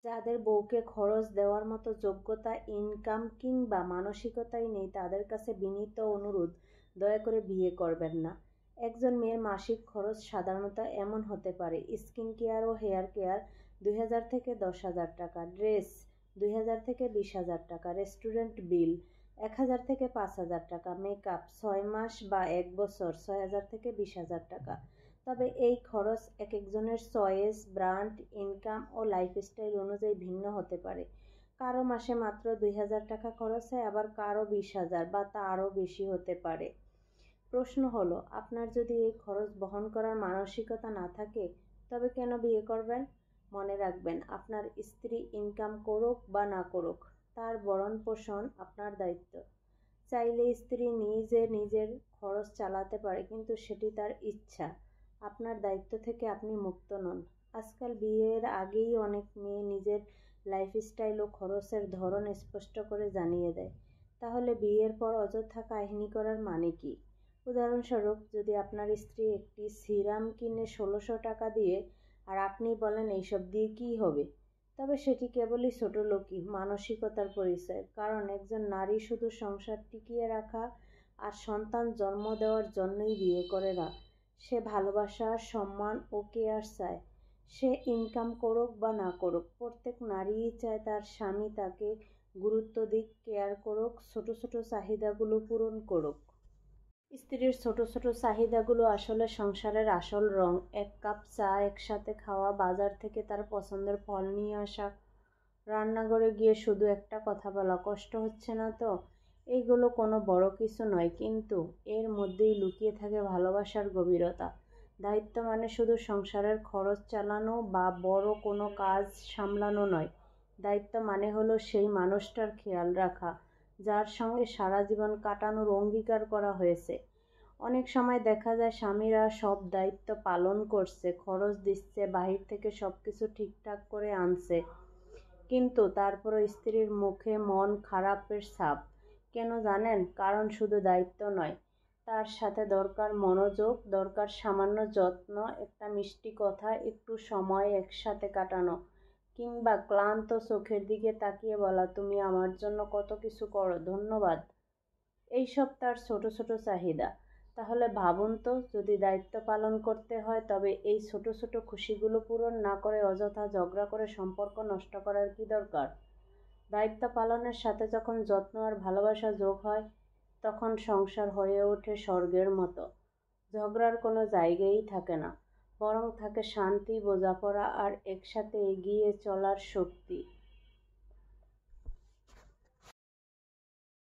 যাদের বউকে খরচ দেওয়ার মতো যোগ্যতা, ইনকাম কিংবা মানসিকতাই নেই তাদের কাছে বিনীত অনুরোধ, দয়া করে বিয়ে করবেন না। একজন মেয়ের মাসিক খরচ সাধারণত এমন হতে পারে: স্কিন কেয়ার ও হেয়ার কেয়ার ২,০০০ থেকে ১০,০০০ টাকা, ড্রেস ২,০০০ থেকে ২০,০০০ টাকা, রেস্টুরেন্ট বিল ১,০০০ থেকে ৫,০০০ টাকা, মেকআপ ৬ মাস বা ১ বছর ৬,০০০ থেকে ২০,০০০ টাকা। তবে এই খরচ একেকজনের চয়েস, ব্র্যান্ড, ইনকাম ও লাইফস্টাইল অনুযায়ী ভিন্ন হতে পারে। কারো মাসে মাত্র ২,০০০ টাকা খরচ হয়, আবার কারো ২০,০০০ বা তারও বেশি হতে পারে। প্রশ্ন হলো, আপনার যদি এই খরচ বহন করার মানসিকতা না থাকে তবে কেন বিয়ে করবেন? মনে রাখবেন, আপনার স্ত্রী ইনকাম করুক বা না করুক, তার ভরণ পোষণ আপনার দায়িত্ব। চাইলে স্ত্রী নিজে নিজের খরচ চালাতে পারে, কিন্তু সেটি তার ইচ্ছা। আপনার দায়িত্ব থেকে আপনি মুক্ত নন। আজকাল বিয়ের আগেই অনেক মেয়ে নিজের লাইফস্টাইল ও খরচের ধরন স্পষ্ট করে জানিয়ে দেয়। তাহলে বিয়ের পর অযথা কাহিনী করার মানে কি? উদাহরণস্বরূপ, যদি আপনার স্ত্রী একটি সিরাম কিনে ১৬০০ টাকা দিয়ে আর আপনি বলেন এইসব দিয়ে কী হবে, তবে সেটি কেবলই ছোটলোকি মানসিকতার পরিচয়। কারণ একজন নারী শুধু সংসার টিকিয়ে রাখা আর সন্তান জন্ম দেওয়ার জন্যই বিয়ে করে না। সে ভালোবাসা, সম্মান ও কেয়ার চায়। সে ইনকাম করুক বা না করুক, প্রত্যেক নারীই চায় তার স্বামী তাকে গুরুত্ব দিক, কেয়ার করুক, ছোট ছোট চাহিদাগুলো পূরণ করুক। স্ত্রীর ছোট ছোট চাহিদাগুলো আসলে সংসারের আসল রং। এক কাপ চা একসাথে খাওয়া, বাজার থেকে তার পছন্দের ফল নিয়ে আসা, রান্নাঘরে গিয়ে শুধু একটা কথা বলা, কষ্ট হচ্ছে না তো? এইগুলো কোনো বড় কিছু নয়, কিন্তু এর মধ্যেই লুকিয়ে থাকে ভালোবাসার গভীরতা। দায়িত্ব মানে শুধু সংসারের খরচ চালানো বা বড় কোনো কাজ সামলানো নয়। দায়িত্ব মানে হলো সেই মানুষটার খেয়াল রাখা, যার সঙ্গে সারা জীবন কাটানোর অঙ্গীকার করা হয়েছে। অনেক সময় দেখা যায় স্বামীরা সব দায়িত্ব পালন করছে, খরচ দিচ্ছে, বাহির থেকে সব কিছু ঠিকঠাক করে আনছে, কিন্তু তারপরও স্ত্রীর মুখে মন খারাপের ছাপ। কেন জানেন? কারণ শুধু দায়িত্ব নয়, তার সাথে দরকার মনোযোগ, দরকার সামান্য যত্ন, একটা মিষ্টি কথা, একটু সময় একসাথে কাটানো, কিংবা ক্লান্ত চোখের দিকে তাকিয়ে বলা, তুমি আমার জন্য কত কিছু করো, ধন্যবাদ। এইসব তার ছোট ছোট চাহিদা। তাহলে ভাবুন তো, যদি দায়িত্ব পালন করতে হয় তবে এই ছোট ছোট খুশিগুলো পূরণ না করে অযথা ঝগড়া করে সম্পর্ক নষ্ট করার কি দরকার? দায়িত্ব পালনের সাথে যখন যত্ন আর ভালোবাসা যোগ হয়, তখন সংসার হয়ে ওঠে স্বর্গের মতো। ঝগড়ার কোনো জায়গাই থাকে না, বরং থাকে শান্তি, বোঝাপড়া আর একসাথে এগিয়ে চলার শক্তি।